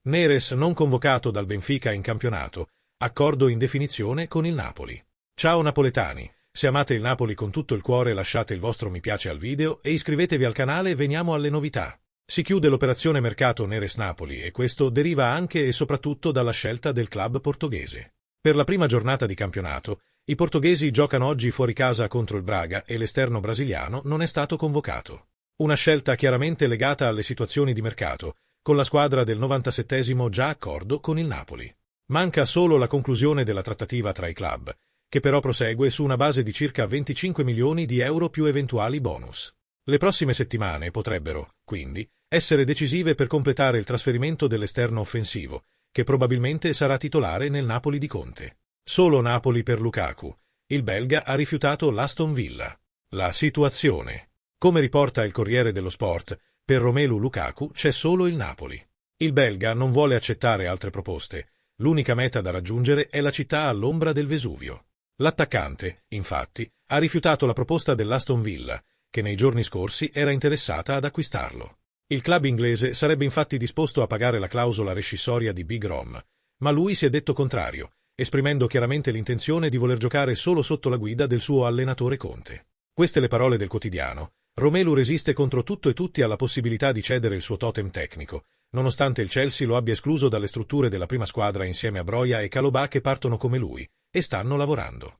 Neres non convocato dal Benfica in campionato, accordo in definizione con il Napoli. Ciao napoletani, se amate il Napoli con tutto il cuore lasciate il vostro mi piace al video e iscrivetevi al canale. Veniamo alle novità. Si chiude l'operazione mercato Neres-Napoli e questo deriva anche e soprattutto dalla scelta del club portoghese. Per la prima giornata di campionato, i portoghesi giocano oggi fuori casa contro il Braga e l'esterno brasiliano non è stato convocato. Una scelta chiaramente legata alle situazioni di mercato, con la squadra del 97esimo già accordo con il Napoli. Manca solo la conclusione della trattativa tra i club, che però prosegue su una base di circa 25 milioni di euro più eventuali bonus. Le prossime settimane potrebbero, quindi, essere decisive per completare il trasferimento dell'esterno offensivo, che probabilmente sarà titolare nel Napoli di Conte. Solo Napoli per Lukaku. Il belga ha rifiutato l'Aston Villa. La situazione. Come riporta il Corriere dello Sport, per Romelu Lukaku c'è solo il Napoli. Il belga non vuole accettare altre proposte. L'unica meta da raggiungere è la città all'ombra del Vesuvio. L'attaccante, infatti, ha rifiutato la proposta dell'Aston Villa, che nei giorni scorsi era interessata ad acquistarlo. Il club inglese sarebbe infatti disposto a pagare la clausola rescissoria di Big Rom, ma lui si è detto contrario, esprimendo chiaramente l'intenzione di voler giocare solo sotto la guida del suo allenatore Conte. Queste le parole del quotidiano. Romelu resiste contro tutto e tutti alla possibilità di cedere il suo totem tecnico, nonostante il Chelsea lo abbia escluso dalle strutture della prima squadra insieme a Broja e Calobà che partono come lui, e stanno lavorando.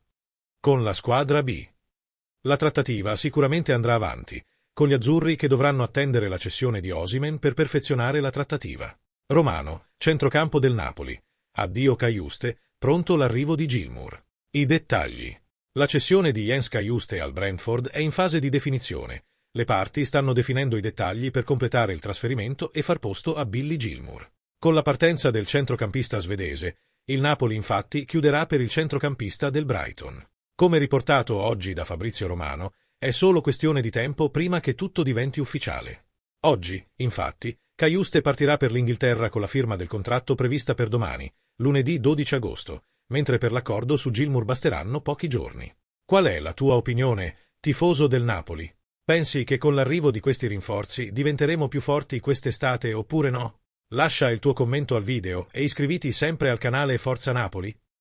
Con la squadra B. La trattativa sicuramente andrà avanti, con gli azzurri che dovranno attendere la cessione di Osimhen per perfezionare la trattativa. Romano, centrocampo del Napoli. Addio Cajuste, pronto l'arrivo di Gilmour. I dettagli. La cessione di Jens Cajuste al Brentford è in fase di definizione. Le parti stanno definendo i dettagli per completare il trasferimento e far posto a Billy Gilmour. Con la partenza del centrocampista svedese, il Napoli infatti chiuderà per il centrocampista del Brighton. Come riportato oggi da Fabrizio Romano, è solo questione di tempo prima che tutto diventi ufficiale. Oggi, infatti, Cajuste partirà per l'Inghilterra con la firma del contratto prevista per domani, lunedì 12 agosto, mentre per l'accordo su Gilmour basteranno pochi giorni. Qual è la tua opinione, tifoso del Napoli? Pensi che con l'arrivo di questi rinforzi diventeremo più forti quest'estate oppure no? Lascia il tuo commento al video e iscriviti sempre al canale Forza Napoli.